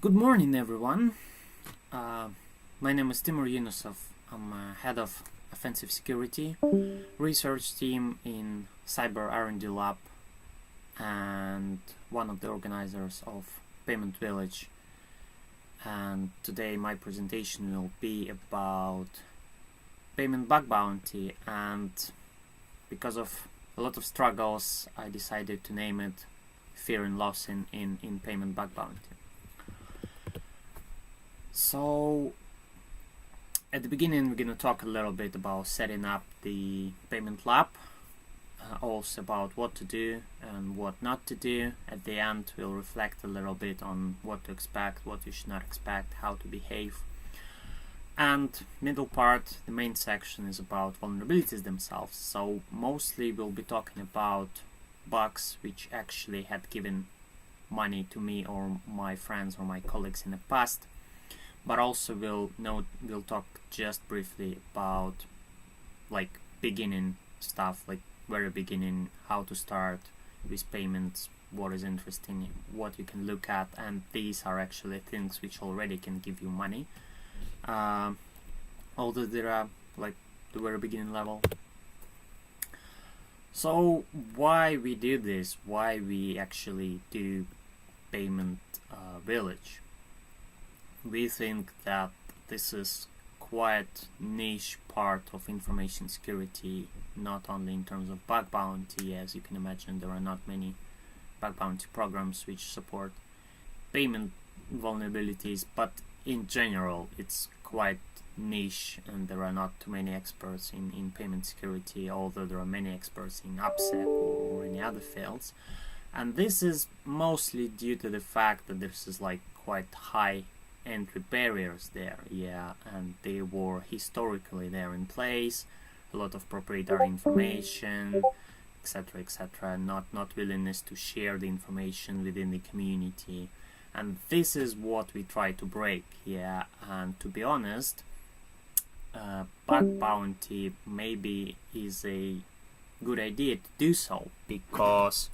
Good morning, everyone. My name is Timur Yunusov. I'm head of offensive security research team in Cyber R&D Lab and one of the organizers of Payment Village. And today my presentation will be about payment bug bounty, and because of a lot of struggles I decided to name it Fear and Loathing in payment bug bounty. So at the beginning we're going to talk a little bit about setting up the payment lab, also about what to do and what not to do. At the end we'll reflect a little bit on what to expect, what you should not expect, how to behave. And middle part, the main section, is about vulnerabilities themselves. So mostly we'll be talking about bugs which actually had given money to me or my friends or my colleagues in the past. But also we'll talk just briefly about like beginning stuff, like very beginning, how to start with payments, what is interesting, what you can look at, and these are actually things which already can give you money, although they are like the very beginning level. So why we do this, why we actually do Payment Village? We think that this is quite niche part of information security, not only in terms of bug bounty. As you can imagine, there are not many bug bounty programs which support payment vulnerabilities, but in general it's quite niche and there are not too many experts in payment security, although there are many experts in AppSec or any other fields. And this is mostly due to the fact that this is like quite high entry barriers there, and they were historically there in place, a lot of proprietary information, etc., not willingness to share the information within the community, and this is what we try to break. And to be honest, bug bounty maybe is a good idea to do so, because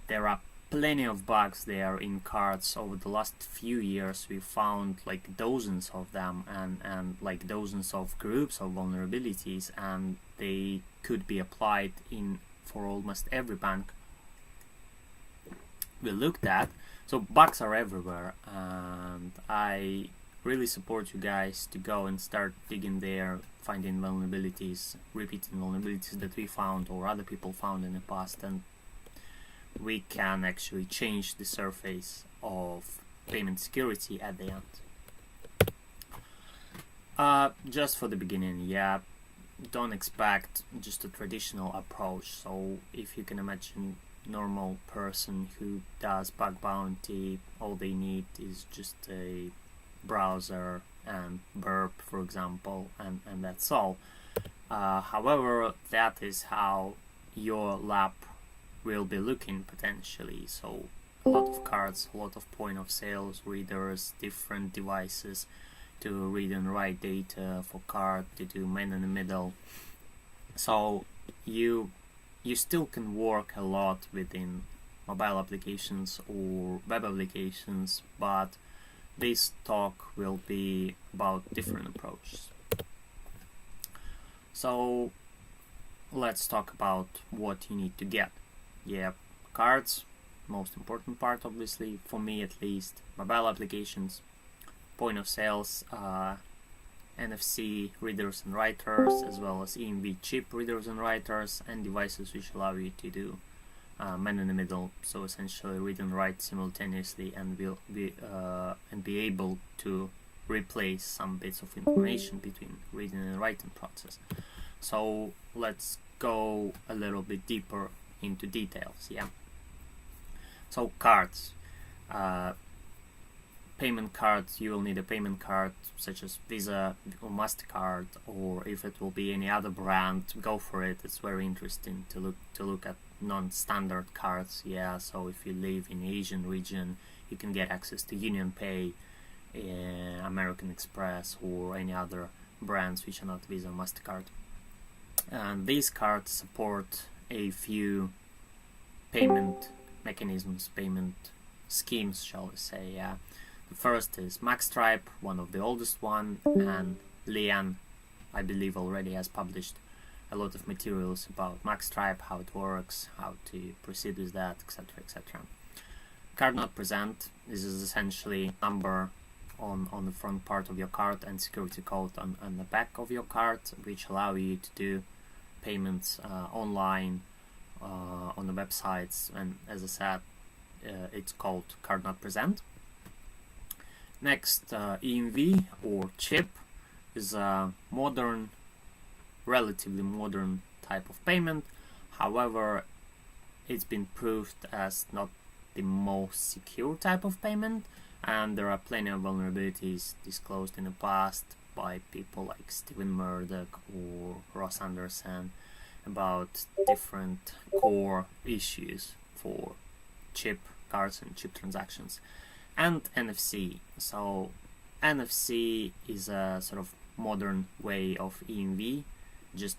there are plenty of bugs there in cards. Over the last few years we found like dozens of them and like dozens of groups of vulnerabilities, and they could be applied in for almost every bank we looked at. So bugs are everywhere, and I really support you guys to go and start digging there, finding vulnerabilities, repeating vulnerabilities that we found or other people found in the past, and we can actually change the surface of payment security at the end. Just for the beginning, don't expect just a traditional approach. So if you can imagine normal person who does bug bounty, all they need is just a browser and burp, for example, and that's all. However, that is how your lab will be looking potentially. So a lot of cards, a lot of point of sales readers, different devices to read and write data for card, to do man in the middle. So you still can work a lot within mobile applications or web applications, but this talk will be about different approaches. So let's talk about what you need to get. Cards, most important part obviously, for me at least. Mobile applications, point of sales, NFC readers and writers, as well as EMV chip readers and writers, and devices which allow you to do man in the middle, so essentially read and write simultaneously, and will be able to replace some bits of information between reading and writing process. So let's go a little bit deeper into details. So cards, payment cards, you will need a payment card such as Visa or MasterCard, or if it will be any other brand, go for it. It's very interesting to look at non-standard cards. So if you live in the Asian region, you can get access to Union Pay, American Express, or any other brands which are not Visa or MasterCard. And these cards support a few payment mechanisms, payment schemes, shall we say. The first is Maxstripe, one of the oldest one, and Lian, I believe, already has published a lot of materials about Maxstripe, how it works, how to proceed with that, etc., etc. Card not present. This is essentially number on the front part of your card and security code on the back of your card, which allow you to do payments online on the websites, and as I said, it's called card not present. Next, EMV or chip is a modern, relatively modern type of payment. However, it's been proved as not the most secure type of payment, and there are plenty of vulnerabilities disclosed in the past by people like Stephen Murdoch or Ross Anderson about different core issues for chip cards and chip transactions. And NFC. So NFC is a sort of modern way of EMV, just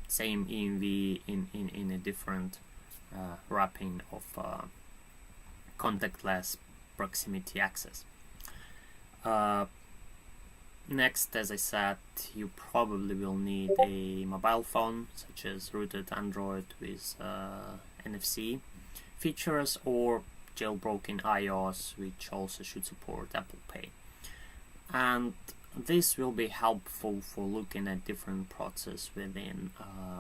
same EMV in a different wrapping of contactless proximity access. Next, as I said, you probably will need a mobile phone, such as rooted Android with NFC features, or jailbroken iOS, which also should support Apple Pay. And this will be helpful for looking at different processes within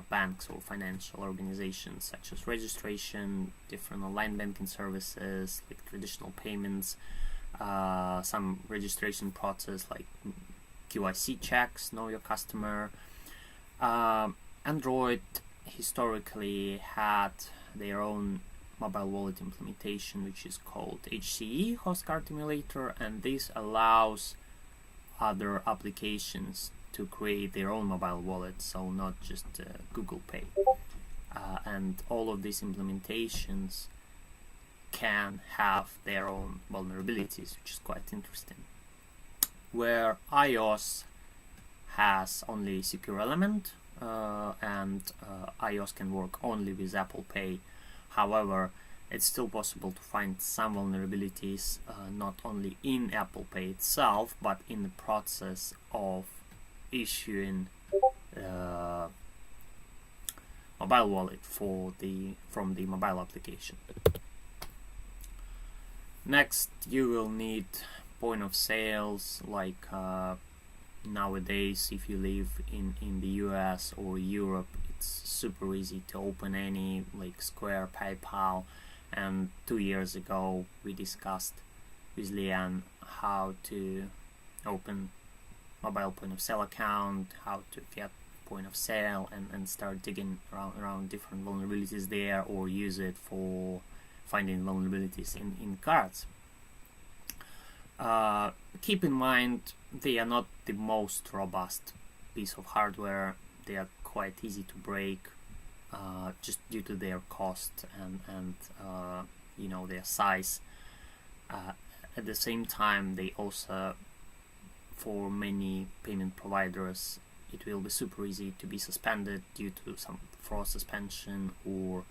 banks or financial organizations, such as registration, different online banking services, like traditional payments, some registration process like QIC checks, know your customer. Android historically had their own mobile wallet implementation, which is called HCE, Host Card Emulator, and this allows other applications to create their own mobile wallet, so not just Google Pay. And all of these implementations can have their own vulnerabilities, which is quite interesting. Where iOS has only secure element, and iOS can work only with Apple Pay. However, it's still possible to find some vulnerabilities not only in Apple Pay itself, but in the process of issuing mobile wallet from the mobile application. Next, you will need point of sales, like nowadays if you live in the US or Europe, it's super easy to open any, like Square, PayPal, and 2 years ago we discussed with Lian how to open mobile point of sale account, how to get point of sale, and start digging around different vulnerabilities there, or use it for finding vulnerabilities in cards. Keep in mind, they are not the most robust piece of hardware. They are quite easy to break, just due to their cost and you know, their size. At the same time, they also, for many payment providers, it will be super easy to be suspended due to some fraud suspension or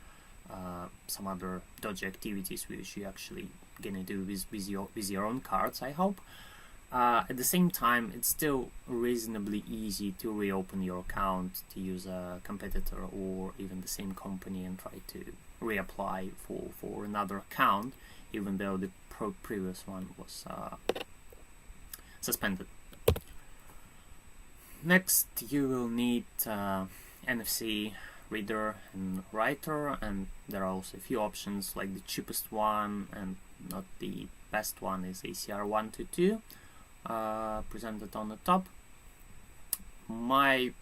some other dodgy activities which you actually gonna do with your own cards, I hope. At the same time, it's still reasonably easy to reopen your account, to use a competitor or even the same company and try to reapply for another account, even though the previous one was suspended. Next, you will need NFC reader and writer, and there are also a few options, like the cheapest one and not the best one is ACR122, presented on the top. My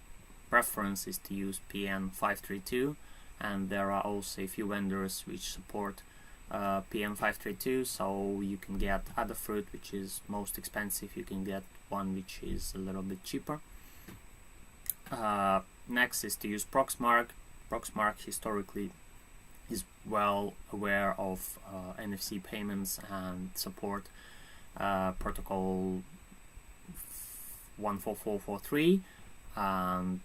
preference is to use PN532, and there are also a few vendors which support PN532, so you can get Adafruit, which is most expensive, you can get one which is a little bit cheaper. Next is to use Proxmark. Proxmark historically is well aware of NFC payments and support protocol 14443, and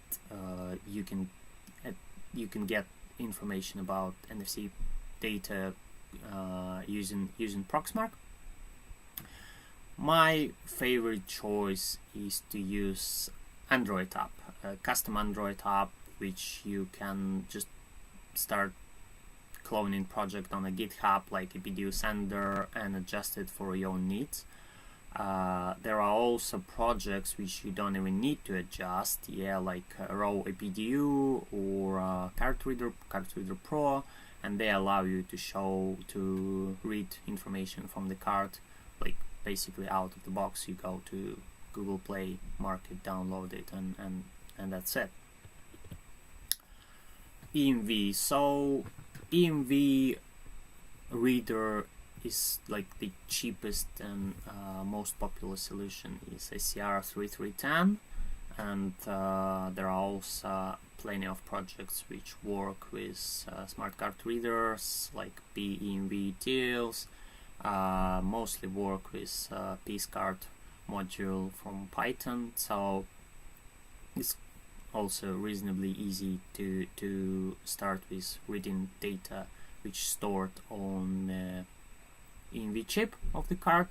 you can get information about NFC data using Proxmark. My favorite choice is to use Android app, a custom Android app, which you can just start cloning project on a GitHub like a video sender and adjust it for your own needs. There are also projects which you don't even need to adjust, like raw APDU or Card Reader Pro, and they allow you to read information from the card, like basically out of the box. You go to Google Play, mark it, download it, and that's it. EMV. So EMV reader is like the cheapest and most popular solution is SCR 3310, and there are also plenty of projects which work with smart card readers like PEMV tools, mostly work with PSCard module from Python, so it's also reasonably easy to start with reading data which stored on EMV chip of the card.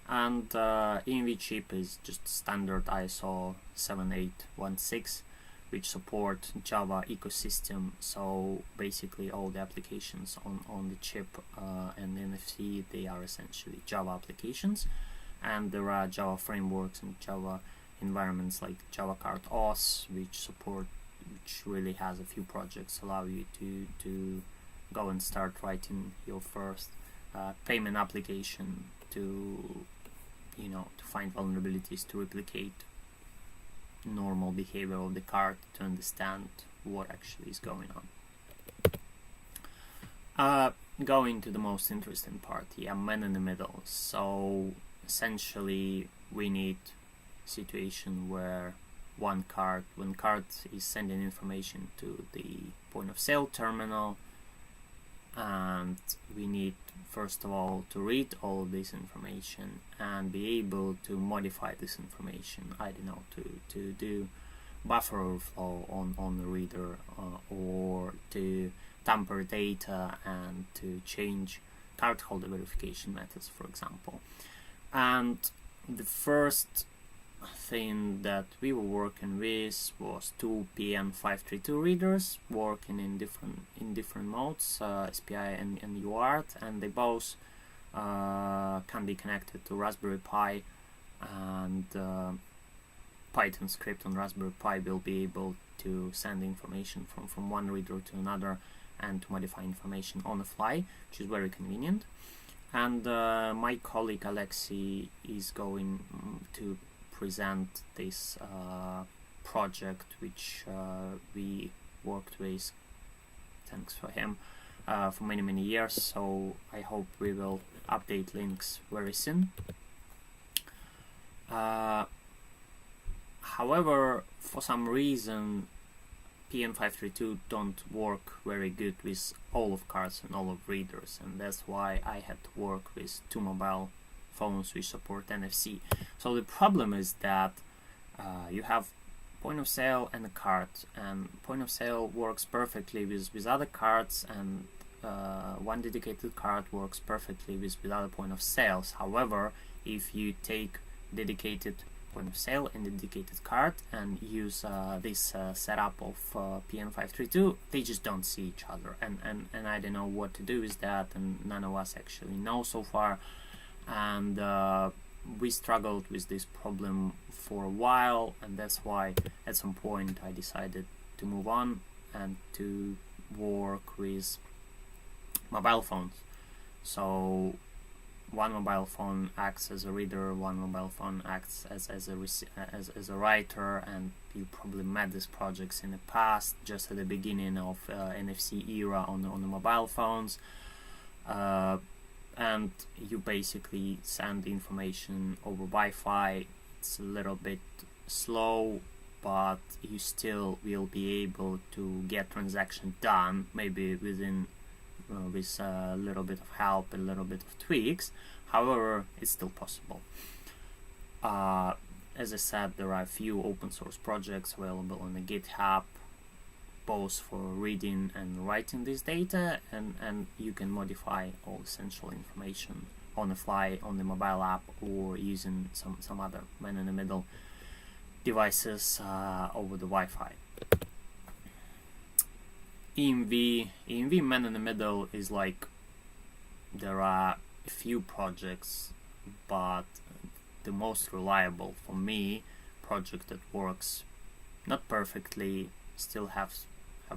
And EMV chip is just standard ISO 7816, which support Java ecosystem, so basically all the applications on the chip and NFC, they are essentially Java applications, and there are Java frameworks and Java environments like Java Card OS, which really has a few projects allow you to go and start writing your first payment application to find vulnerabilities, to replicate normal behavior of the card, to understand what actually is going on. Going to the most interesting part, man in the middle. So essentially we need situation where when card is sending information to the point of sale terminal, and we need first of all to read all of this information and be able to modify this information, I don't know, to do buffer overflow on the reader, or to tamper data and to change cardholder verification methods, for example. And the first thing that we were working with was two PN532 readers working in different modes, SPI and UART, and they both can be connected to Raspberry Pi, and Python script on Raspberry Pi will be able to send information from one reader to another and to modify information on the fly, which is very convenient. And my colleague Alexei is going to present this project which we worked with, thanks for him, for many years, so I hope we will update links very soon. However, for some reason PN532 don't work very good with all of cards and all of readers, and that's why I had to work with two mobile phones which support NFC. So the problem is that you have point of sale and a card, and point of sale works perfectly with other cards, and one dedicated card works perfectly with other point of sales. However, if you take dedicated point of sale and dedicated card and use this setup of PN532, they just don't see each other, and I don't know what to do with that, and none of us actually know so far. And we struggled with this problem for a while, and that's why at some point I decided to move on and to work with mobile phones. So one mobile phone acts as a reader, one mobile phone acts as a writer, and you probably met these projects in the past, just at the beginning of NFC era on the mobile phones. And you basically send information over Wi-Fi. It's a little bit slow, but you still will be able to get transaction done, maybe within with a little bit of help, a little bit of tweaks. However, it's still possible. As I said, there are a few open source projects available on the GitHub, both for reading and writing this data, and you can modify all essential information on the fly on the mobile app or using some other man-in-the-middle devices over the Wi-Fi. EMV man-in-the-middle is like, there are a few projects, but the most reliable for me project that works not perfectly, still have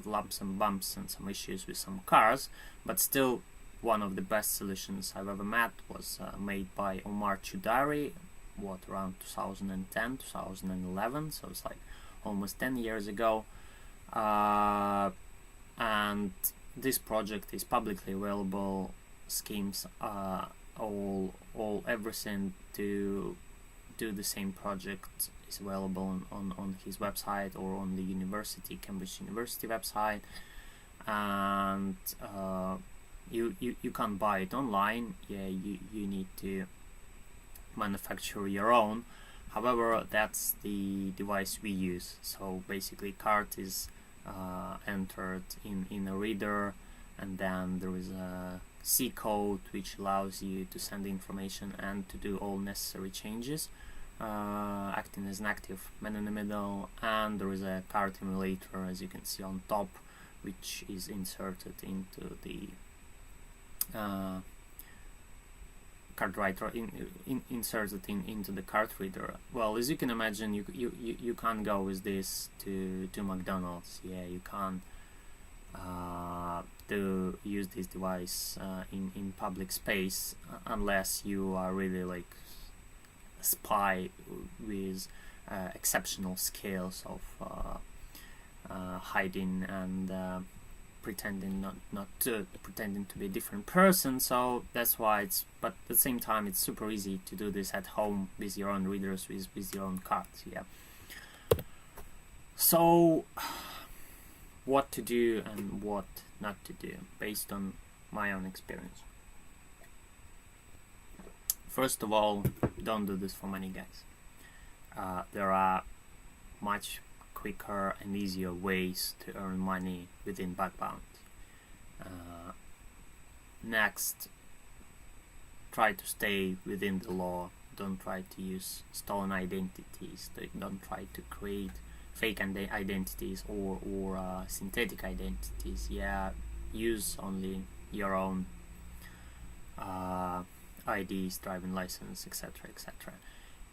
lumps and bumps and some issues with some cars, but still one of the best solutions I've ever met was made by Omar Chudari, around 2010, 2011, so it's like almost 10 years ago. And this project is publicly available. Schemes everything to do the same project is available on his website or on the Cambridge University website, and you can't buy it online. You need to manufacture your own. However, that's the device we use. So basically, card is entered in a reader, and then there is a C code which allows you to send the information and to do all necessary changes, acting as an active man-in-the-middle. And there is a card emulator, as you can see on top, which is inserted into the card writer, inserted into the card reader. Well, as you can imagine, you can't go with this to McDonald's. You can't to use this device in public space unless you are really like a spy with exceptional skills of hiding and pretending pretending to be a different person. So that's why but at the same time it's super easy to do this at home with your own readers, with your own cards. So what to do and what not to do based on my own experience. First of all, don't do this for money, guys. There are much quicker and easier ways to earn money within bug bounty. Next, try to stay within the law. Don't try to use stolen identities. Don't try to create fake identities or synthetic identities. Use only your own IDs, driving license, etc., etc.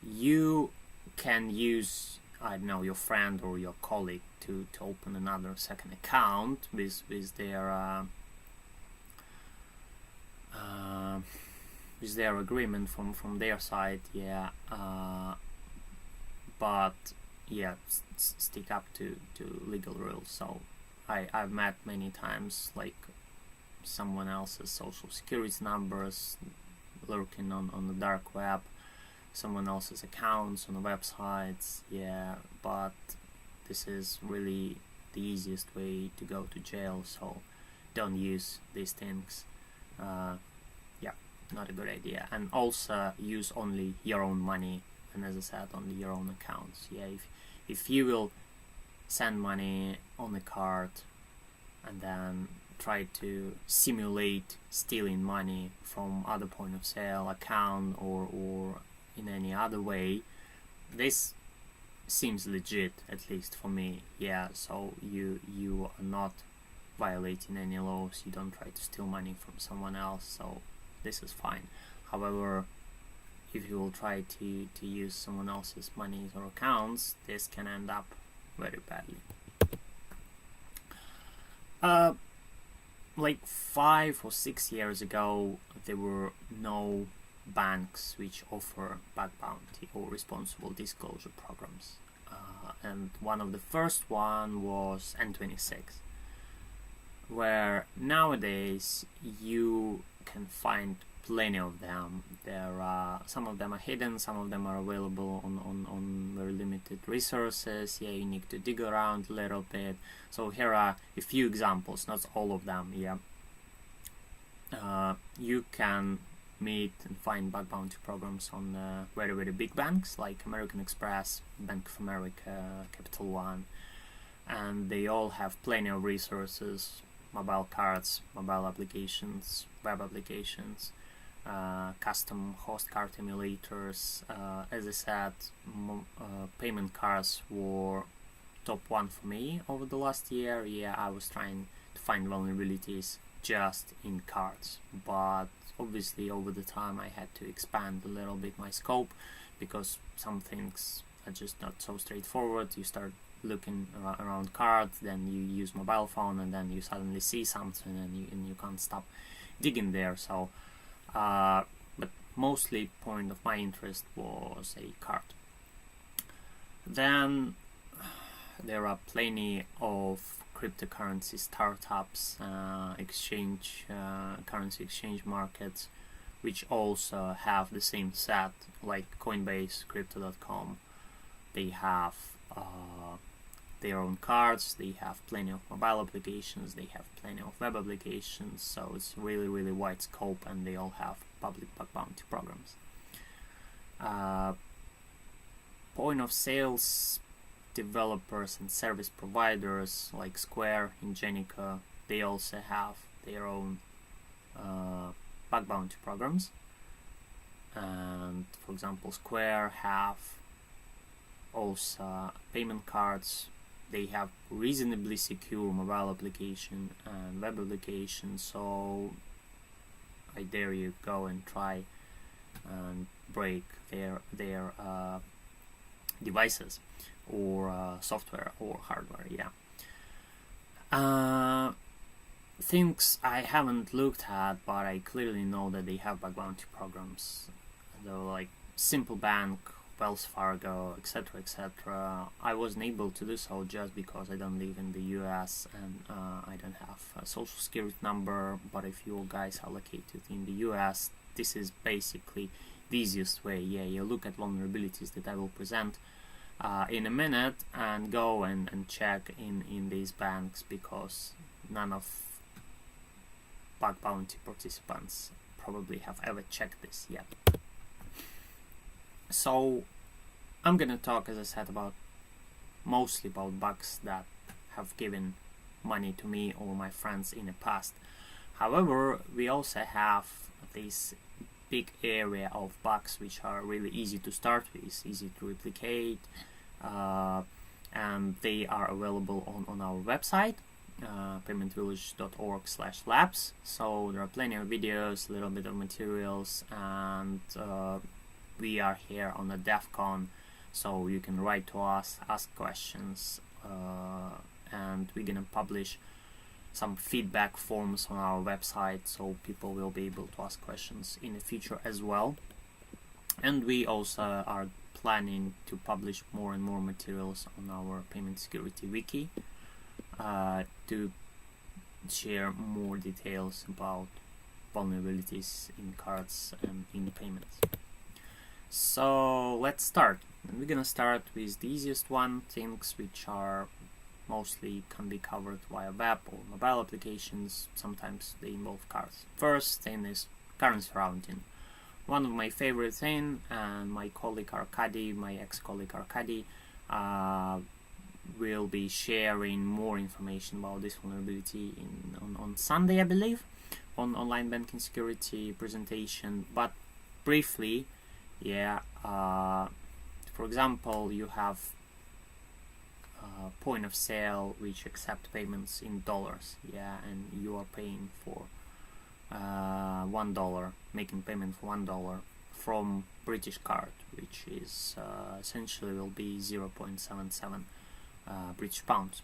You can use, I don't know, your friend or your colleague to open another second account with their agreement from their side. But stick up to legal rules. So I've met many times like someone else's social security numbers lurking on the dark web, someone else's accounts on the websites. But this is really the easiest way to go to jail, so don't use these things. Not a good idea. And also use only your own money, and as I said, only your own accounts. If you will send money on the card and then try to simulate stealing money from other point of sale account or in any other way, this seems legit, at least for me. So you are not violating any laws. You don't try to steal money from someone else, so this is fine. However, if you will try to use someone else's monies or accounts, this can end up very badly. Like 5 or 6 years ago, there were no banks which offer bug bounty or responsible disclosure programs, and one of the first one was N26, where nowadays you can find plenty of them. Some of them are hidden, some of them are available on very limited resources. You need to dig around a little bit. So here are a few examples, not all of them. You can meet and find bug bounty programs on very, very big banks like American Express, Bank of America, Capital One, and they all have plenty of resources, mobile cards, mobile applications, web applications, custom host card emulators. As I said, payment cards were top one for me over the last year. Yeah, I was trying to find vulnerabilities just in cards, but obviously over the time I had to expand a little bit my scope, because some things are just not so straightforward. You start looking around cards, then you use mobile phone, and then you suddenly see something and you can't stop digging there. So but mostly point of my interest was a card. Then there are plenty of cryptocurrency startups, currency exchange markets, which also have the same set, like Coinbase, Crypto.com. They have their own cards, they have plenty of mobile applications, they have plenty of web applications, so it's really wide scope, and they all have public bug bounty programs. Point of sales developers and service providers like Square, Ingenico, they also have their own bug bounty programs. And for example, Square have also payment cards. They have reasonably secure mobile application and web application, so I dare you go and try and break their devices or software or hardware. Things I haven't looked at, but I clearly know that they have bug bounty programs, though, like Simple Bank, Wells Fargo, etc. I wasn't able to do so just because I don't live in the US and I don't have a social security number. But if you guys are located in the US, this is basically the easiest way. Yeah, you look at vulnerabilities that I will present in a minute and go and check in these banks, because none of bug bounty participants probably have ever checked this yet. So I'm gonna talk, as I said, mostly about bugs that have given money to me or my friends in the past. However, we also have this big area of bugs which are really easy to start with, easy to replicate, and they are available on our website, paymentvillage.org/labs. So there are plenty of videos, a little bit of materials, and we are here on the DEF CON, so you can write to us, ask questions, and we're gonna publish some feedback forms on our website, so people will be able to ask questions in the future as well. And we also are planning to publish more and more materials on our payment security wiki to share more details about vulnerabilities in cards and in payments. So let's start. And we're gonna start with the easiest one, things which are mostly can be covered via web or mobile applications. Sometimes they involve cards. First thing is currency routing. One of my favorite things, and my colleague Arkady, my ex-colleague Arkady, will be sharing more information about this vulnerability on Sunday, I believe, on online banking security presentation. But briefly, for example, you have point of sale which accept payments in dollars, and you are paying for $1, making payment for $1 from British card, which is essentially will be 0.77 British pounds.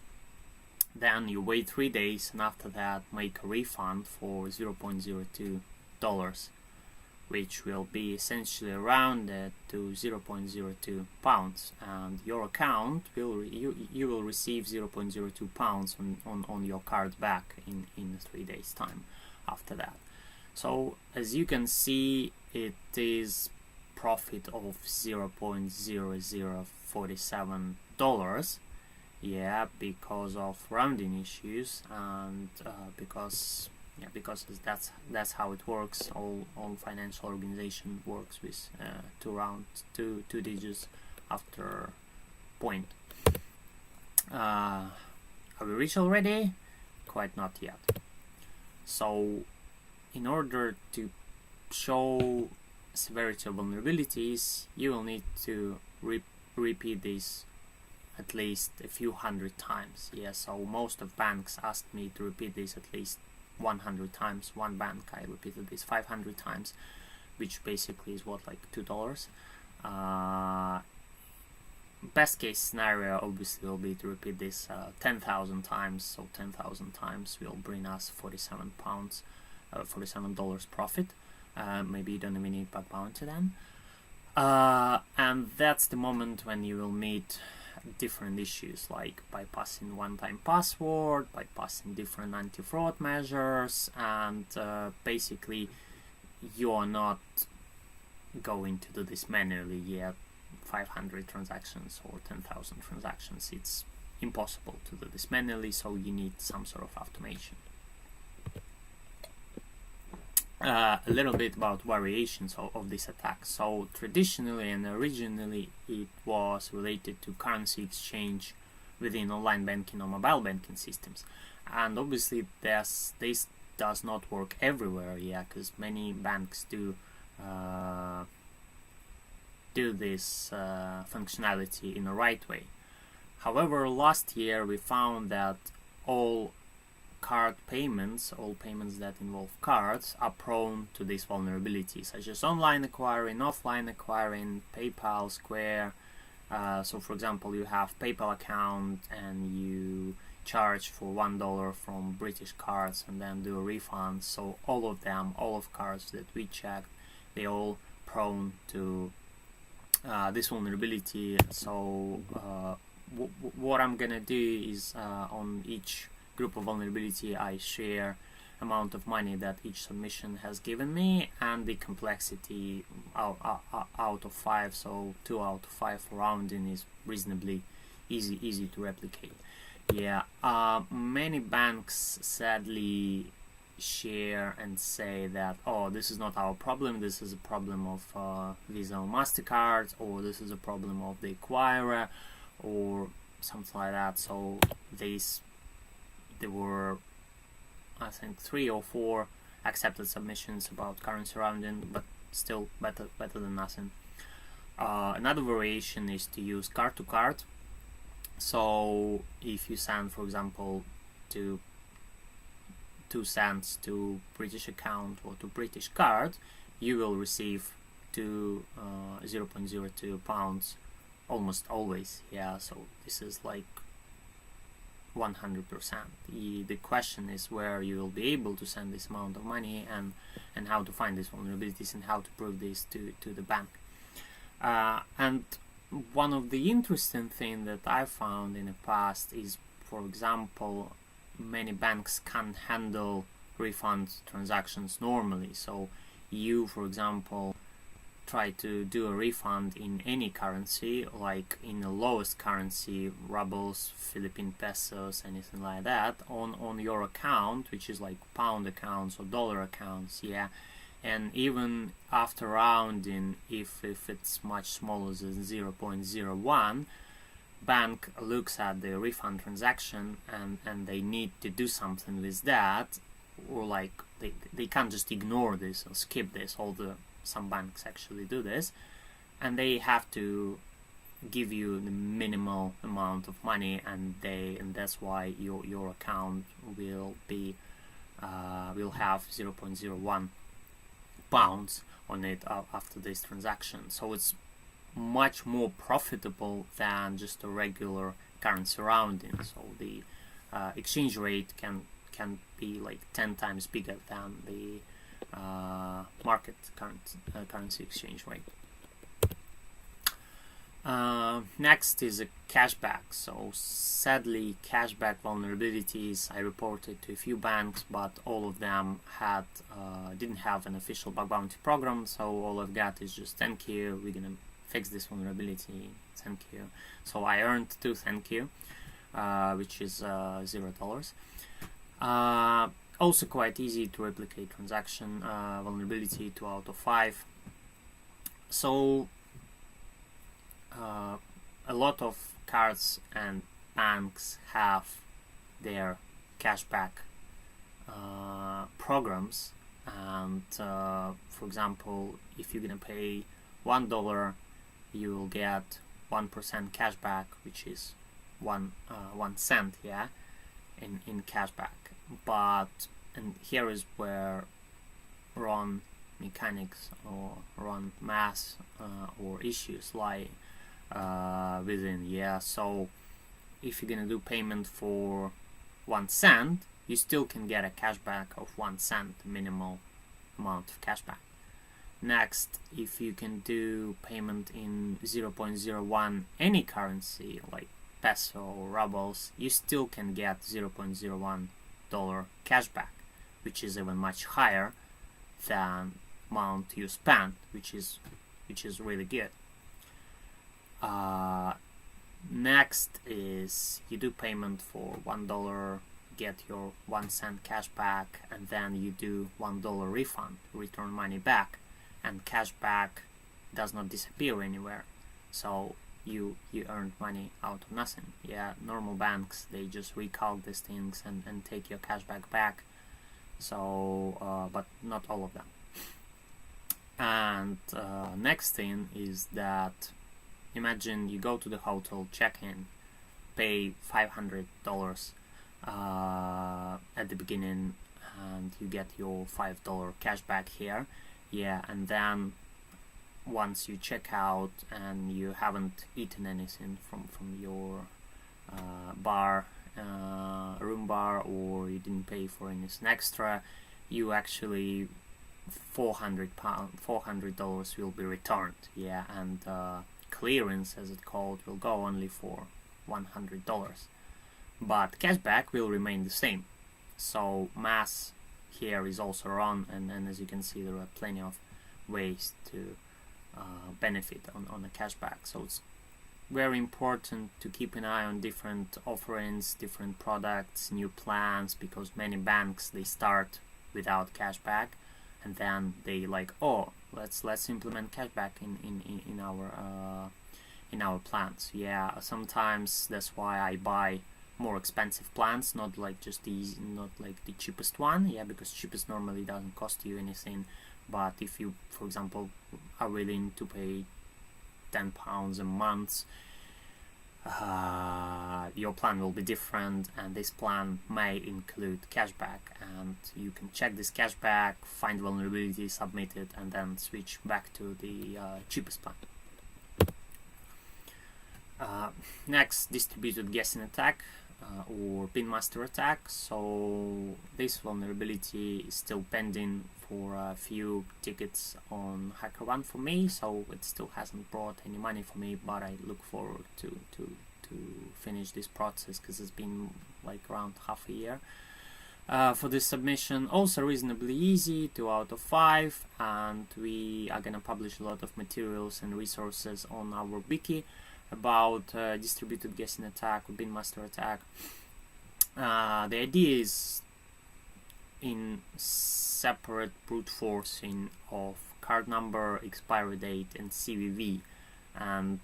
Then you wait 3 days, and after that make a refund for $0.02, which will be essentially rounded to 0.02 pounds, and your account will you will receive 0.02 pounds on your card back in 3 days time after that. So as you can see, it is profit of $0.0047, because of rounding issues, and because that's how it works. All financial organization works with two digits after point. Are we reached already? Quite not yet. So in order to show severity of vulnerabilities, you will need to repeat this at least a few hundred times. Yeah, so most of banks asked me to repeat this at least 100 times. One bank I repeated this 500 times, which basically is what, like $2. Best case scenario obviously will be to repeat this 10,000 times, so 10,000 times will bring us $47 profit. Maybe you don't even need bug bounty then. And that's the moment when you will meet different issues like bypassing one-time password, bypassing different anti-fraud measures, and basically you are not going to do this manually yet. 500 transactions or 10,000 transactions, it's impossible to do this manually, so you need some sort of automation. A little bit about variations of this attack. So traditionally and originally it was related to currency exchange within online banking or mobile banking systems, and obviously this does not work everywhere, yeah, because many banks do this functionality in the right way. However, last year we found that all payments that involve cards are prone to these vulnerabilities, such as online acquiring, offline acquiring, PayPal, Square. So for example, you have PayPal account and you charge for $1 from British cards and then do a refund. So all of cards that we checked, they all prone to this vulnerability. So what I'm gonna do is on each group of vulnerability I share amount of money that each submission has given me and the complexity out of 5, so 2 out of 5 rounding is reasonably easy to replicate. Yeah, many banks sadly share and say that, oh, this is not our problem, this is a problem of Visa or MasterCard, or this is a problem of the acquirer or something like that. So there were, I think, 3 or 4 accepted submissions about currency rounding, but still better than nothing. Another variation is to use card to card. So if you send, for example, 2 cents to British account or to British card, you will receive 0.02 pounds almost always. Yeah, so this is like 100%. The question is where you will be able to send this amount of money and how to find these vulnerabilities and how to prove this to the bank. And one of the interesting things that I found in the past is, for example, many banks can't handle refund transactions normally. So you, for example, try to do a refund in any currency, like in the lowest currency, rubles, Philippine pesos, anything like that, on your account, which is like pound accounts or dollar accounts, yeah. And even after rounding, if it's much smaller than 0.01, bank looks at the refund transaction and they need to do something with that, or like they can't just ignore this or skip this. Some banks actually do this, and they have to give you the minimal amount of money, and that's why your account will have 0.01 pounds on it after this transaction. So it's much more profitable than just a regular currency rounding. So the exchange rate can be like 10 times bigger than the market currency exchange rate. Next is a cashback. So sadly, cashback vulnerabilities I reported to a few banks, but all of them didn't have an official bug bounty program. So all I've got is just thank you, we're gonna fix this vulnerability, thank you. So I earned 2 thank you, which is $0. Also quite easy to replicate transaction vulnerability, 2 out of 5. So a lot of cards and banks have their cashback programs, and for example, if you're gonna pay $1, you will get 1% cashback, which is 1 cent, yeah, in cashback. But and here is where wrong mechanics or wrong math or issues lie within, yeah. So if you're gonna do payment for 1 cent, you still can get a cashback of 1 cent, minimal amount of cashback. Next, if you can do payment in 0.01 any currency like peso or rubles, you still can get $0.01 cashback, which is even much higher than amount you spent, which is really good. Next is you do payment for $1, get your 1 cent cashback, and then you do $1 refund, return money back, and cashback does not disappear anywhere, so you earned money out of nothing. Yeah, normal banks, they just recalc these things and take your cashback back, so but not all of them. And next thing is that imagine you go to the hotel, check in, pay $500 at the beginning, and you get your $5 cashback here, yeah. And then once you check out and you haven't eaten anything from your room bar, or you didn't pay for anything extra, you actually $400 will be returned, yeah. And clearance, as it's called, will go only for $100, but cashback will remain the same. So math here is also wrong, and as you can see, there are plenty of ways to benefit on the cashback. So it's very important to keep an eye on different offerings, different products, new plans, because many banks, they start without cashback, and then they like, oh, let's implement cashback in our plans. Yeah, sometimes that's why I buy more expensive plans, not like just not like the cheapest one, yeah, because cheapest normally doesn't cost you anything. But if you, for example, are willing to pay £10 a month, your plan will be different, and this plan may include cashback, and you can check this cashback, find vulnerability, submit it, and then switch back to the cheapest plan. Next, distributed guessing attack or pin master attack. So this vulnerability is still pending for a few tickets on HackerOne for me, so it still hasn't brought any money for me, but I look forward to finish this process, because it's been like around half a year for this submission. Also reasonably easy, 2 out of 5, and we are gonna publish a lot of materials and resources on our wiki about distributed guessing attack or bin master attack. The idea is in separate brute forcing of card number, expiry date, and CVV, and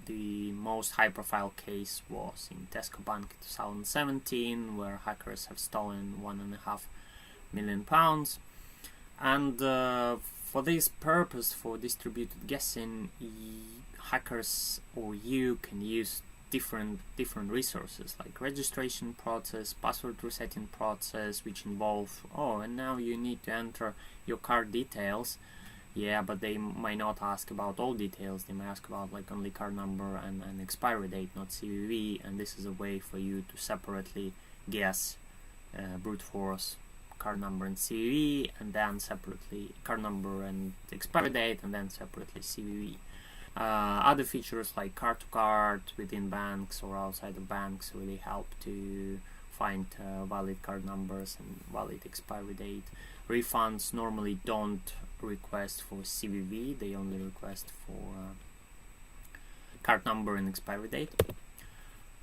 the most high profile case was in Tesco Bank 2017, where hackers have stolen £1.5 million. And for this purpose, for distributed guessing, hackers or you can use different resources like registration process, password resetting process, which involve, oh, and now you need to enter your card details. Yeah, but they might not ask about all details. They might ask about like only card number and expiry date, not CVV, and this is a way for you to separately guess brute force card number and CVV, and then separately card number and expiry date, and then separately CVV. Other features like card to card within banks or outside of banks really help to find valid card numbers and valid expiry date. Refunds normally don't request for CVV, they only request for card number and expiry date.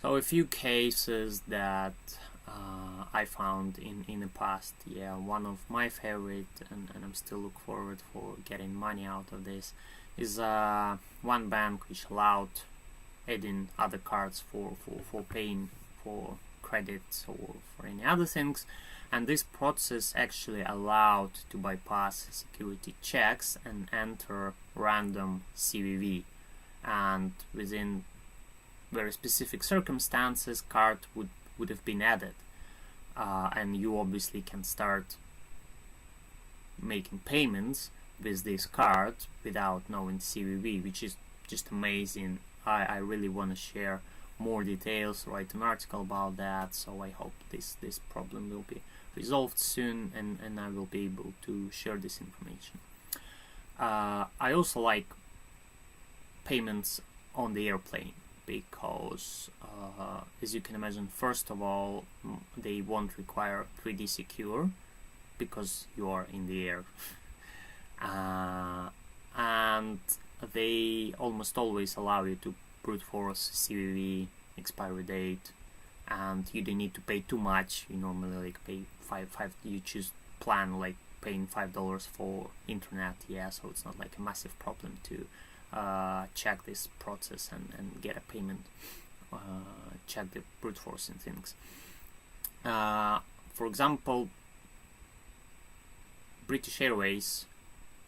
So a few cases that I found in the past, yeah, one of my favorite, and I'm still look forward for getting money out of this, is one bank which allowed adding other cards for paying for credits or for any other things. And this process actually allowed to bypass security checks and enter random CVV. And within very specific circumstances, card would have been added. And you obviously can start making payments with this card without knowing CVV, which is just amazing. I really want to share more details, write an article about that, so I hope this problem will be resolved soon, and I will be able to share this information. I also like payments on the airplane because, as you can imagine, first of all, they won't require 3D secure because you are in the air. And they almost always allow you to brute force CVV, expiry date, and you don't need to pay too much. You normally like pay five. You choose plan like paying $5 for internet, so it's not like a massive problem to check this process and get a payment, check the brute forcing things. For example, British Airways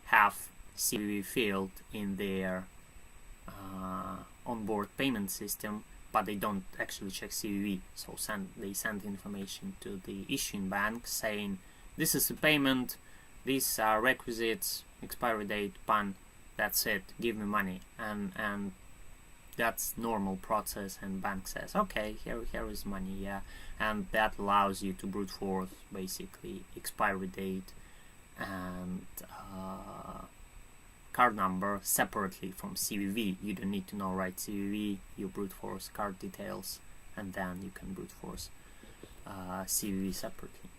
have CVV field in their onboard payment system, but they don't actually check CVV. So they send information to the issuing bank saying, this is a payment, these are requisites, expiry date, PAN, that's it, give me money. And that's normal process, and bank says, okay, here is money, and that allows you to brute force basically expiry date and card number separately from CVV. You don't need to know right CVV, you brute force card details, and then you can brute force CVV separately.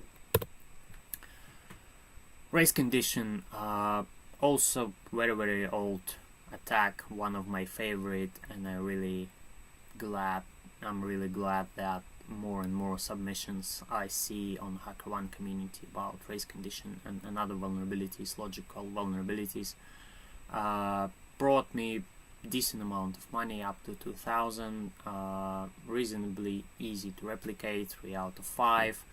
Race condition, also very old attack, one of my favorite, and I'm really glad that more and more submissions I see on HackerOne community about race condition and other vulnerabilities, logical vulnerabilities. Brought me decent amount of money, up to 2,000, reasonably easy to replicate, 3 out of 5.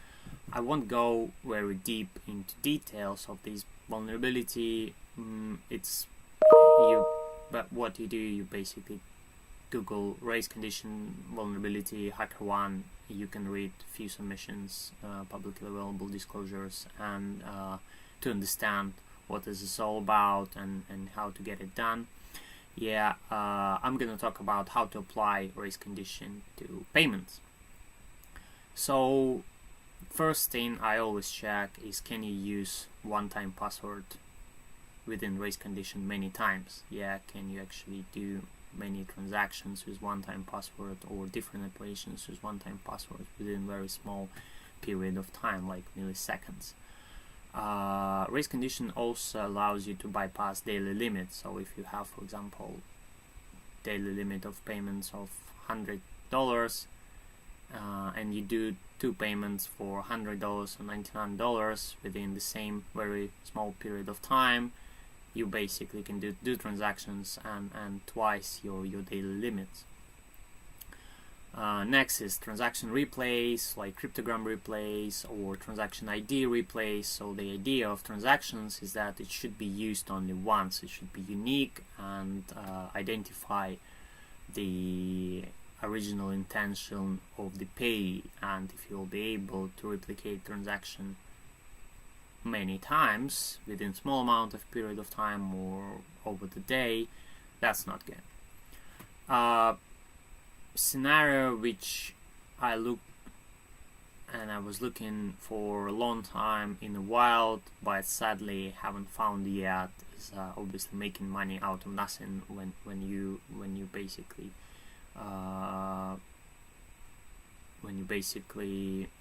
I won't go very deep into details of this vulnerability. But what you do, you basically Google race condition vulnerability HackerOne. You can read a few submissions, publicly available disclosures, and to understand what is this all about and how to get it done. I'm gonna talk about how to apply race condition to payments. So first thing I always check is, can you use one-time password within race condition many times? Can you actually do many transactions with one-time password, or different operations with one-time password within very small period of time, like milliseconds? Race condition also allows you to bypass daily limits. So if you have, for example, daily limit of payments of $100, and you do 2 payments for $100 or $99 within the same very small period of time, you basically can do transactions and twice your daily limits. Next is transaction replays, like Cryptogram replays or transaction ID replays. So the idea of transactions is that it should be used only once. It should be unique and identify the original intention of the payee. And if you'll be able to replicate transaction many times within small amount of period of time or over the day, that's not good. Scenario which I was looking for a long time in the wild, but sadly haven't found yet, is obviously making money out of nothing when you basically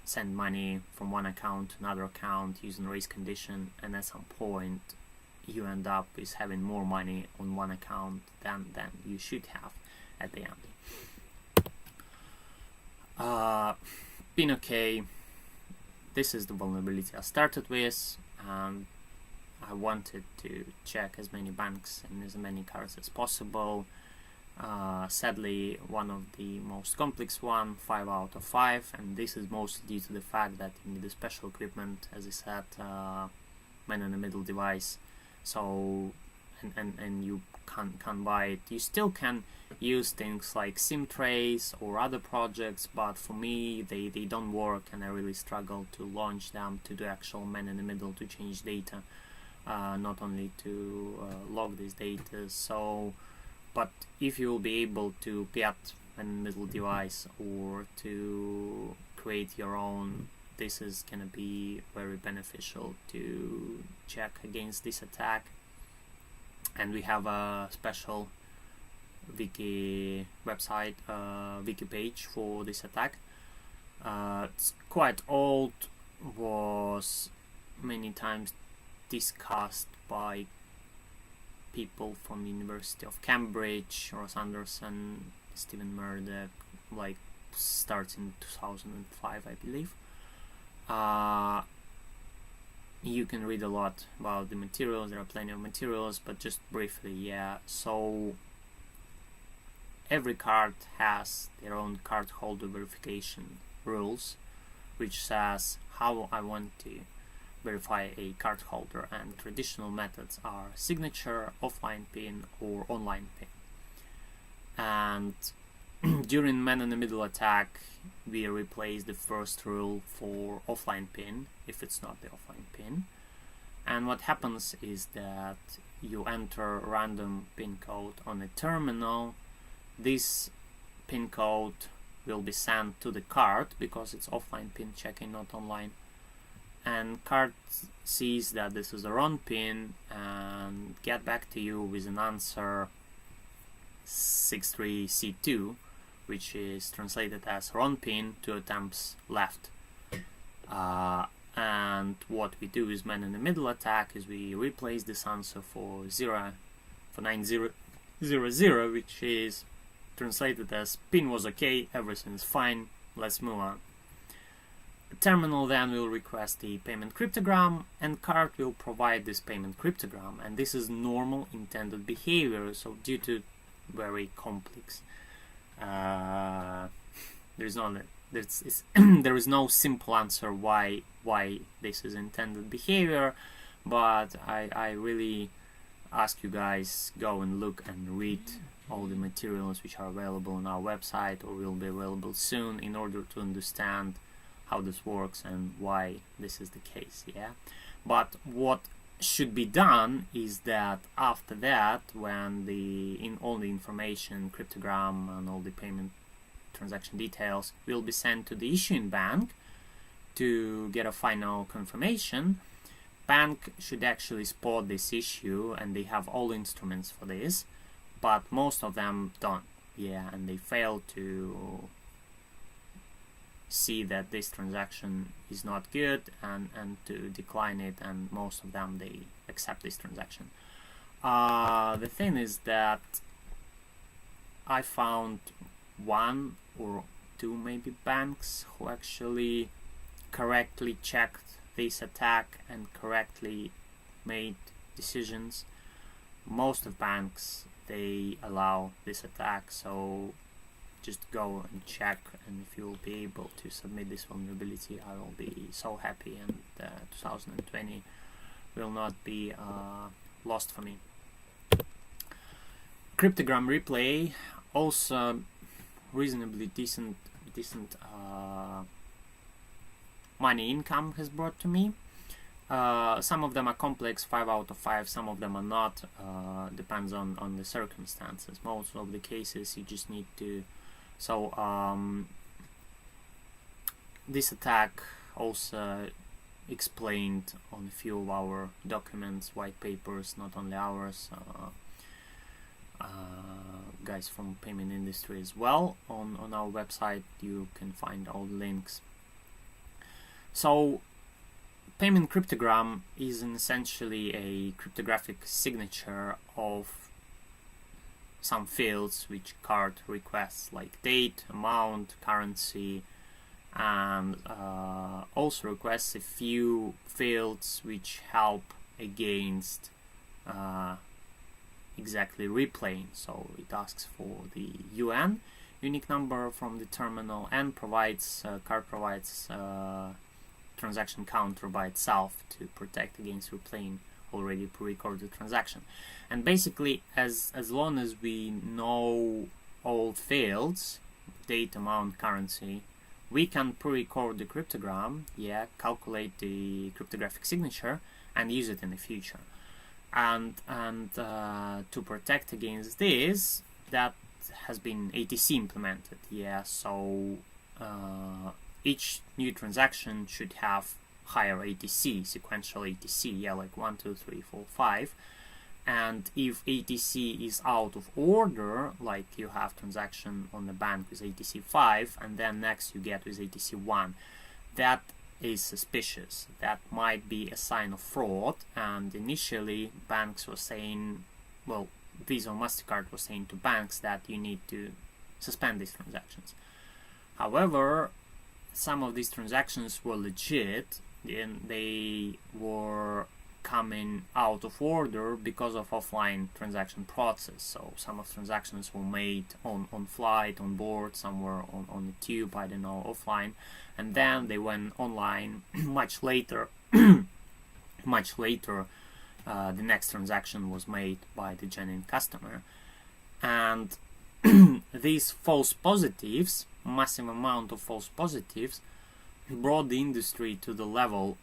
send money from one account to another account using race condition, and at some point you end up with having more money on one account than you should have at the end. Been okay. This is the vulnerability I started with, and I wanted to check as many banks and as many cards as possible. Sadly, one of the most complex one, 5 out of 5, and this is mostly due to the fact that you need a special equipment, as I said, man-in-the-middle device. So, and you can't buy it. You still can use things like SIM trays or other projects, but for me they don't work, and I really struggle to launch them to the actual man-in-the-middle to change data, not only to log this data. So, but if you will be able to get a middle device or to create your own, this is gonna be very beneficial to check against this attack. And we have a special wiki website, wiki page for this attack. It's quite old, was many times discussed by people from the University of Cambridge, Ross Anderson, Stephen Murdoch, like starts in 2005, I believe. You can read a lot about the materials, there are plenty of materials, but just briefly, yeah. So every card has their own card holder verification rules, which says how I want to verify a card holder, and traditional methods are signature, offline pin, or online pin. And during man-in-the-middle attack, we replace the first rule for offline pin if it's not the offline pin. And what happens is that you enter a random pin code on a terminal. This pin code will be sent to the card because it's offline pin checking, not online. And card sees that this is a wrong pin and get back to you with an answer 63C2, which is translated as wrong pin, 2 attempts left. And what we do is man-in-the-middle attack is we replace this answer for 9000, which is translated as pin was okay, everything is fine, let's move on. The terminal then will request the payment cryptogram, and card will provide this payment cryptogram, and this is normal intended behavior. So due to very complex, there is no simple answer why this is intended behavior, but I really ask you guys go and look and read all the materials which are available on our website or will be available soon in order to understand how this works and why this is the case. Yeah, but what should be done is that after that, when all the information, cryptogram and all the payment transaction details will be sent to the issuing bank to get a final confirmation, bank should actually spot this issue, and they have all instruments for this, but most of them don't. Yeah, and they fail to see that this transaction is not good and to decline it, and most of them they accept this transaction. The thing is that I found 1 or 2 maybe banks who actually correctly checked this attack and correctly made decisions. Most of banks, they allow this attack, so just go and check, and if you will be able to submit this vulnerability, I will be so happy, and 2020 will not be lost for me. Cryptogram replay, also reasonably decent money income has brought to me. Some of them are complex, 5 out of 5, some of them are not, depends on the circumstances. Most of the cases you just need to. So this attack also explained on a few of our documents, white papers, not only ours, guys from payment industry as well. On our website you can find all the links. So payment cryptogram is essentially a cryptographic signature of some fields which card requests, like date, amount, currency, and also requests a few fields which help against exactly replaying. So it asks for the UN, unique number from the terminal, and provides card provides transaction counter by itself to protect against replaying already pre-recorded transaction. And basically, as long as we know all fields, date, amount, currency, we can pre-record the cryptogram, calculate the cryptographic signature, and use it in the future. And to protect against this, that has been ATC implemented. So each new transaction should have higher ATC, sequential ATC, like 1, 2, 3, 4, 5. And if ATC is out of order, like you have transaction on the bank with ATC 5, and then next you get with ATC 1, that is suspicious. That might be a sign of fraud. And initially, banks were saying, well, Visa or MasterCard was saying to banks that you need to suspend these transactions. However, some of these transactions were legit, and they were coming out of order because of offline transaction process. So some of transactions were made on flight, on board, somewhere on the tube, I don't know, offline, and then they went online much later. The next transaction was made by the genuine customer. And these false positives, massive amount of false positives, brought the industry to the level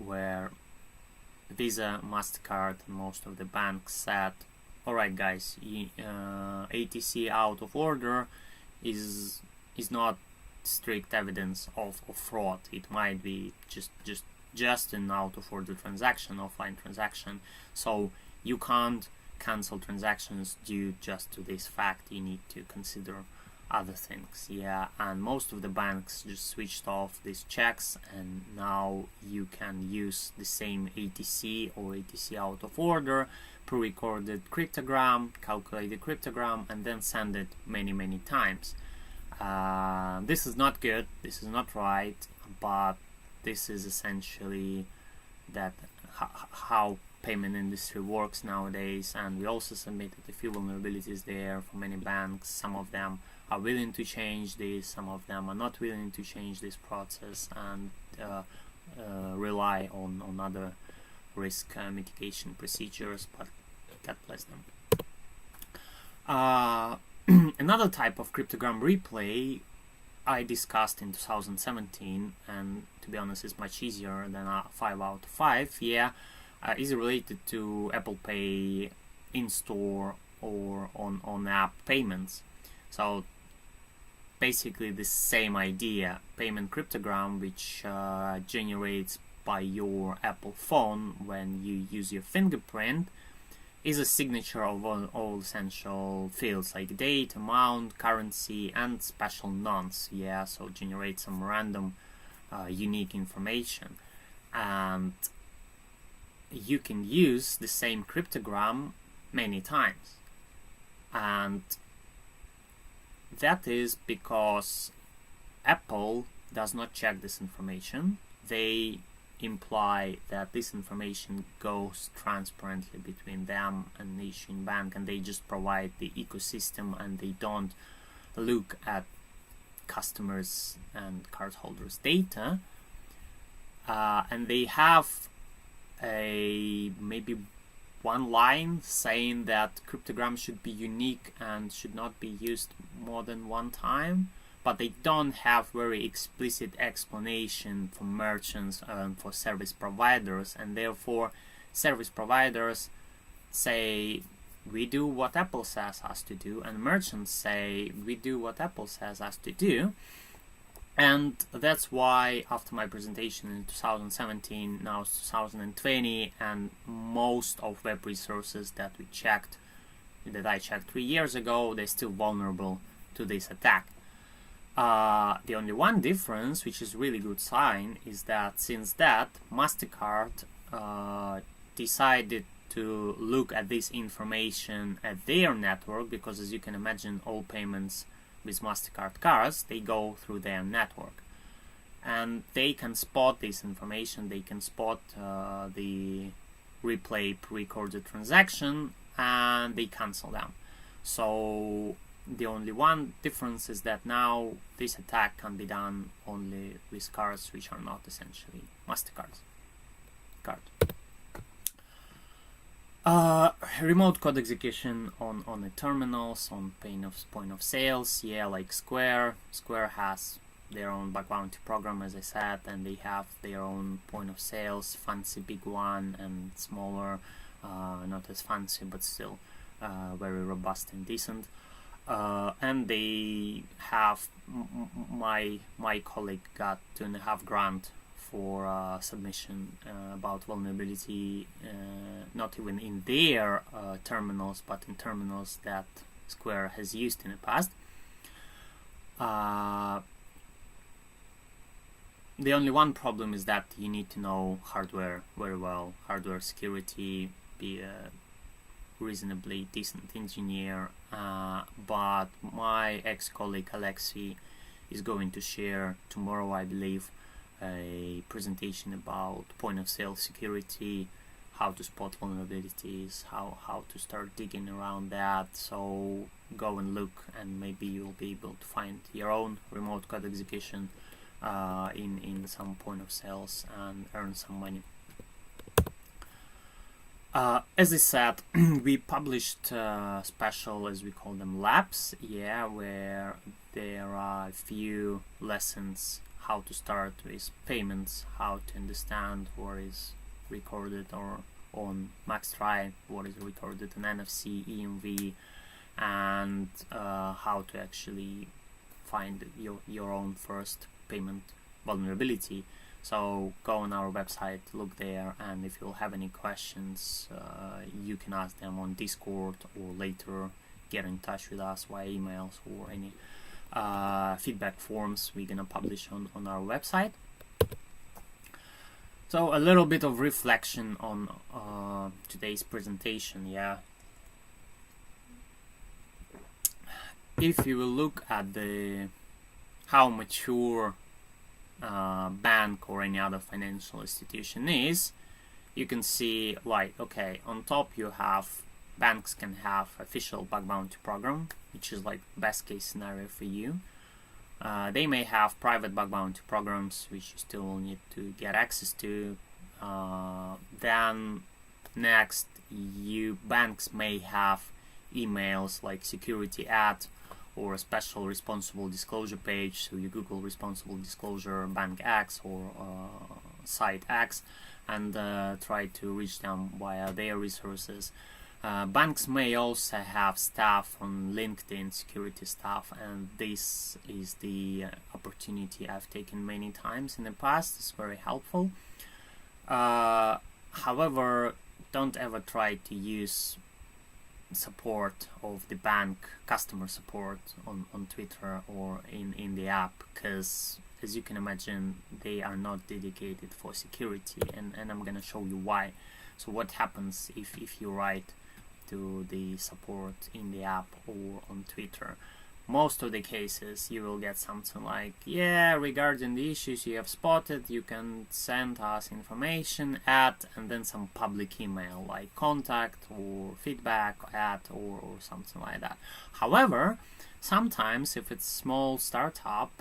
where Visa, MasterCard, and most of the banks said, alright guys, ATC out of order is not strict evidence of fraud. It might be just an out of order transaction, offline transaction, so you can't cancel transactions due just to this fact. You need to consider other things. And most of the banks just switched off these checks, and now you can use the same ATC or ATC out of order, pre-recorded cryptogram, calculate the cryptogram, and then send it many times. This is not good, this is not right, but this is essentially that how payment industry works nowadays. And we also submitted a few vulnerabilities there for many banks. Some of them are willing to change this, some of them are not willing to change this process, and rely on other risk mitigation procedures, but God bless them. Another type of cryptogram replay I discussed in 2017, and to be honest is much easier than a 5 out of 5, is related to Apple Pay in-store or on app payments. So basically the same idea, payment cryptogram, which generates by your Apple phone when you use your fingerprint, is a signature of all essential fields like date, amount, currency, and special nonce. So generate some random unique information. And you can use the same cryptogram many times. And that is because Apple does not check this information. They imply that this information goes transparently between them and the issuing bank, and they just provide the ecosystem, and they don't look at customers and cardholders' data. And they have maybe one line saying that cryptogram should be unique and should not be used more than one time, but they don't have very explicit explanation for merchants and for service providers, and therefore service providers say we do what Apple says us to do, and merchants say we do what Apple says us to do. And that's why after my presentation in 2017, now it's 2020, and most of web resources that I checked 3 years ago, they're still vulnerable to this attack. The only one difference, which is really good sign, is that since that MasterCard decided to look at this information at their network, because as you can imagine, all payments with MasterCard cards, they go through their network. and they can spot this information. They can spot the replay pre-recorded transaction, and they cancel them. So the only one difference is that now this attack can be done only with cards which are not essentially MasterCards. Remote code execution on the terminals, on point of sales, yeah, like Square. Square has their own bug bounty program, as I said, and they have their own point of sales, fancy big one and smaller, not as fancy but still very robust and decent. And they have my colleague got 2.5 grand for submission about vulnerability, not even in their terminals, but in terminals that Square has used in the past. The only one problem is that you need to know hardware very well, hardware security, be a reasonably decent engineer, but my ex-colleague Alexei is going to share tomorrow, I believe, a presentation about point of sale security, how to spot vulnerabilities, how to start digging around that. So go and look, and maybe you'll be able to find your own remote code execution in some point of sales and earn some money. As I said, we published special, as we call them, labs, yeah, where there are a few lessons how to start with payments, how to understand what is recorded or on MaxTry, what is recorded on NFC, EMV, and how to actually find your own first payment vulnerability. So go on our website, look there, and if you'll have any questions, you can ask them on Discord, or later get in touch with us via emails or any feedback forms we're gonna publish on our website. So a little bit of reflection on today's presentation, yeah. If you will look at how mature bank or any other financial institution is, you can see, like, okay, on top you have banks can have official bug bounty program, which is like best case scenario for you. They may have private bug bounty programs, which you still need to get access to. Then next, banks may have emails like security ad or a special responsible disclosure page. So you Google responsible disclosure bank X or site X and try to reach them via their resources. Banks may also have staff on LinkedIn, security staff, and this is the opportunity I've taken many times in the past. It's very helpful. However, don't ever try to use support of the bank, customer support on Twitter or in the app, because as you can imagine, they are not dedicated for security, and I'm gonna show you why. So what happens if you write to the support in the app or on Twitter? Most of the cases you will get something like, yeah, regarding the issues you have spotted, you can send us information at, and then some public email like contact or feedback at or something like that. However, sometimes if it's small startup,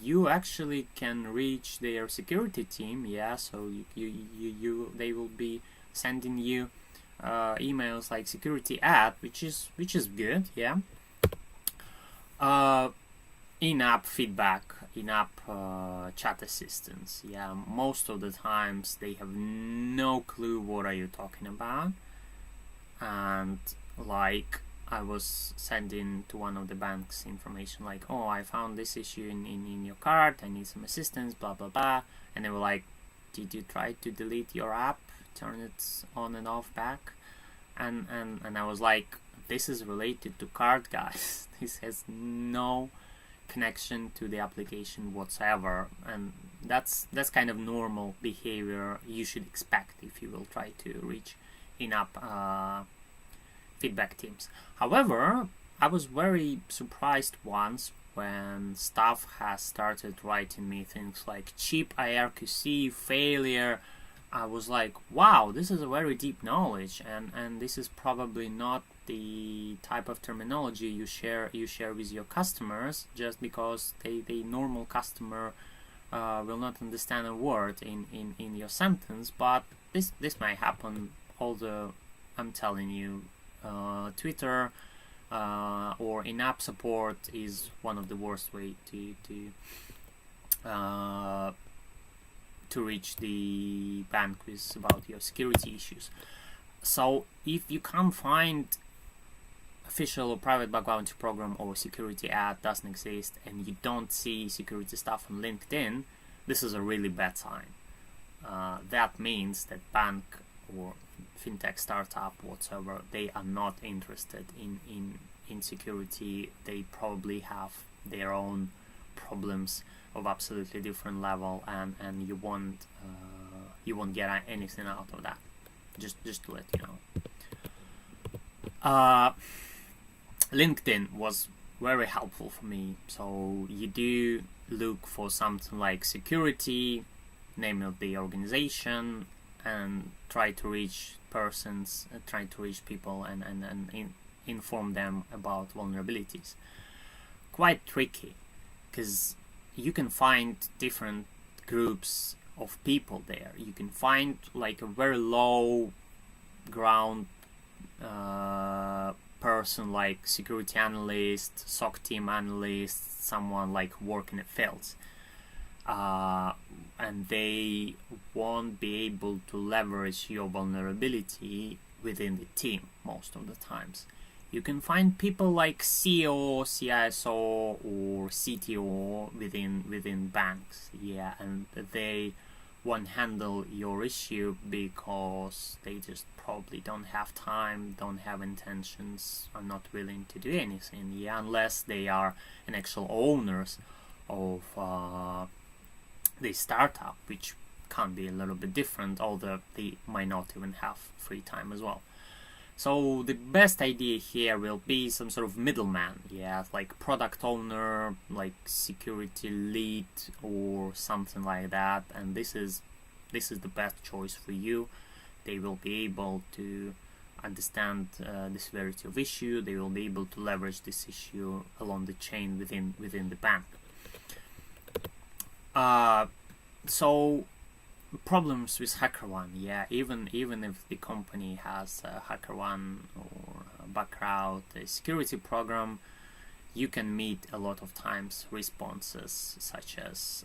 you actually can reach their security team, yeah, so they will be sending you emails like security ad, which is good, yeah. In-app feedback, in-app chat assistance, yeah, most of the times they have no clue what are you talking about. And like, I was sending to one of the banks information like, oh, I found this issue in your card, I need some assistance, blah blah blah, and they were like, did you try to delete your app, turn it on and off back? And I was like, this is related to card, guys. This has no connection to the application whatsoever, and that's kind of normal behavior you should expect if you will try to reach in-app feedback teams. However, I was very surprised once when staff has started writing me things like cheap IRQC, failure. I was like, wow, this is a very deep knowledge, and this is probably not the type of terminology you share with your customers, just because the normal customer will not understand a word in your sentence. But this might happen, although I'm telling you, Twitter or in-app support is one of the worst way to reach the bank with about your security issues. So if you can't find official or private bug bounty program or security ad doesn't exist, and you don't see security stuff on LinkedIn, this is a really bad sign. That means that bank or fintech startup whatsoever, they are not interested in security. They probably have their own problems of absolutely different level, and you won't get anything out of that. Just to let you know. LinkedIn was very helpful for me. So you do look for something like security, name of the organization, and try to reach persons, try to reach people, and inform them about vulnerabilities. Quite tricky, because you can find different groups of people there. You can find like a very low ground person like security analyst, SOC team analyst, someone like working in fields, and they won't be able to leverage your vulnerability within the team most of the times. You can find people like CEO, CISO, or CTO within banks, yeah, and they won't handle your issue because they just probably don't have time, don't have intentions, are not willing to do anything, yeah, unless they are an actual owners of the startup, which can be a little bit different, although they might not even have free time as well. So the best idea here will be some sort of middleman, yeah, like product owner, like security lead or something like that, and this is the best choice for you. They will be able to understand the severity of issue. They will be able to leverage this issue along the chain within the bank. So problems with HackerOne, yeah, even if the company has HackerOne or Backraut, a security program, you can meet a lot of times responses such as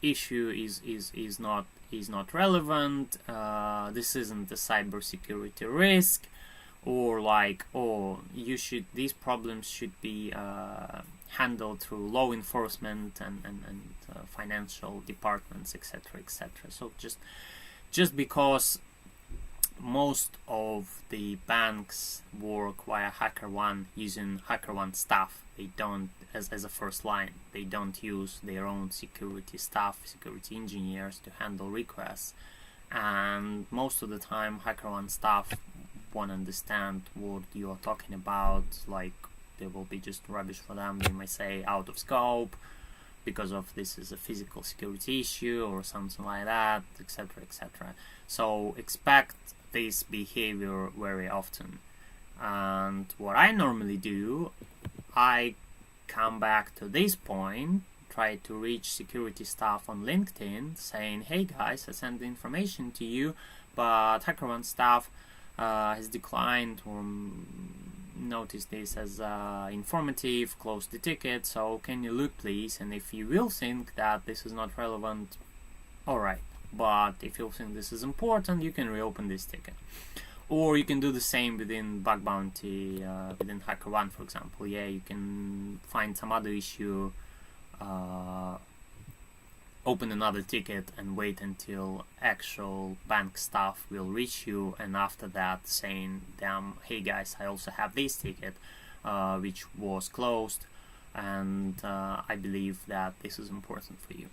issue is not relevant, this isn't a cybersecurity risk, or like, oh, these problems should be handled through law enforcement and financial departments, etc., etc. So just because most of the banks work via HackerOne using HackerOne staff, they don't, as a first line, they don't use their own security staff, security engineers to handle requests, and most of the time HackerOne staff won't understand what you are talking about. Like, there will be just rubbish for them. They might say out of scope because of this is a physical security issue or something like that, etc., etc. So expect this behavior very often. And what I normally do, I come back to this point, try to reach security staff on LinkedIn saying, hey guys, I sent the information to you, but HackerOne staff has declined or noticed this as informative, close the ticket, so can you look please, and if you will think that this is not relevant, alright, but if you think this is important, you can reopen this ticket. Or you can do the same within bug bounty, within HackerOne, for example. Yeah, you can find some other issue, open another ticket and wait until actual bank staff will reach you, and after that saying them, hey guys, I also have this ticket which was closed, and I believe that this is important for you.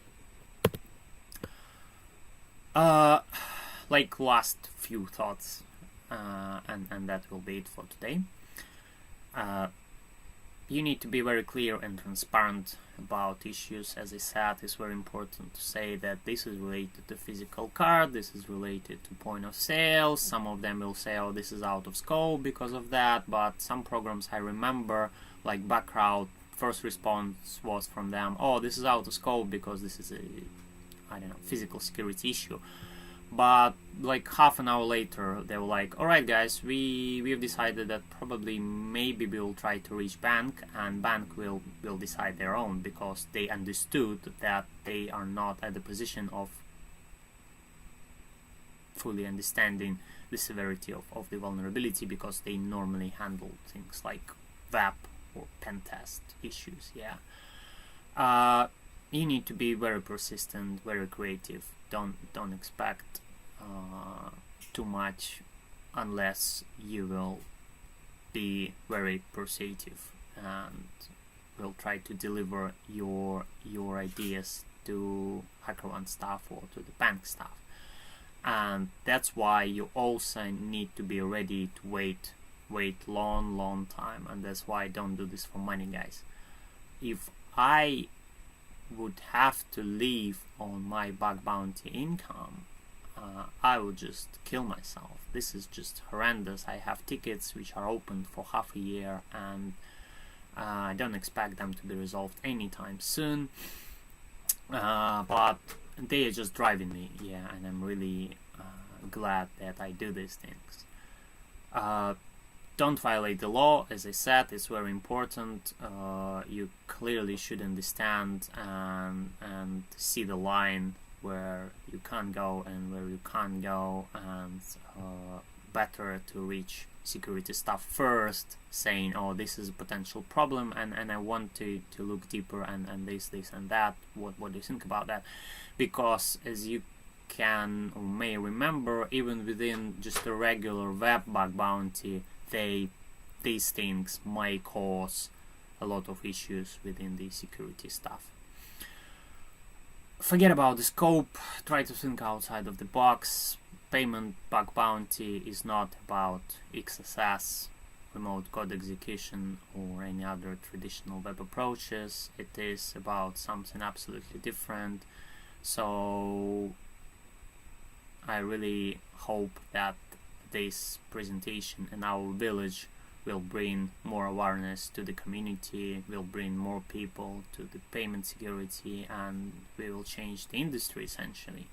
Like last few thoughts, and that will be it for today. you need to be very clear and transparent about issues. As I said, it's very important to say that this is related to physical card, this is related to point of sale. Some of them will say, oh, this is out of scope because of that, but some programs I remember, like Backroute, first response was from them, oh, this is out of scope because this is a, I don't know, physical security issue. But like half an hour later, they were like, alright guys, we've decided that probably maybe we'll try to reach bank, and bank will decide their own, because they understood that they are not at the position of fully understanding the severity of the vulnerability, because they normally handle things like web or pen test issues. You need to be very persistent, very creative. Don't expect too much unless you will be very persuasive and will try to deliver your ideas to HackerOne staff or to the bank staff. And that's why you also need to be ready to wait long time, and that's why I don't do this for money, guys. If I would have to live on my bug bounty income, I would just kill myself. This is just horrendous. I have tickets which are open for half a year, and I don't expect them to be resolved anytime soon, but they are just driving me, and I'm really glad that I do these things. Don't violate the law. As I said, it's very important. You clearly should understand and see the line where you can't go and where you can't go, and better to reach security staff first, saying, oh, this is a potential problem, and I want to look deeper, and this and that. What do you think about that? Because as you can or may remember, even within just a regular web bug bounty, these things might cause a lot of issues within the security stuff. Forget about the scope, try to think outside of the box. Payment bug bounty is not about XSS, remote code execution, or any other traditional web approaches. It is about something absolutely different. So I really hope that this presentation in our village will bring more awareness to the community, will bring more people to the payment security, and we will change the industry essentially.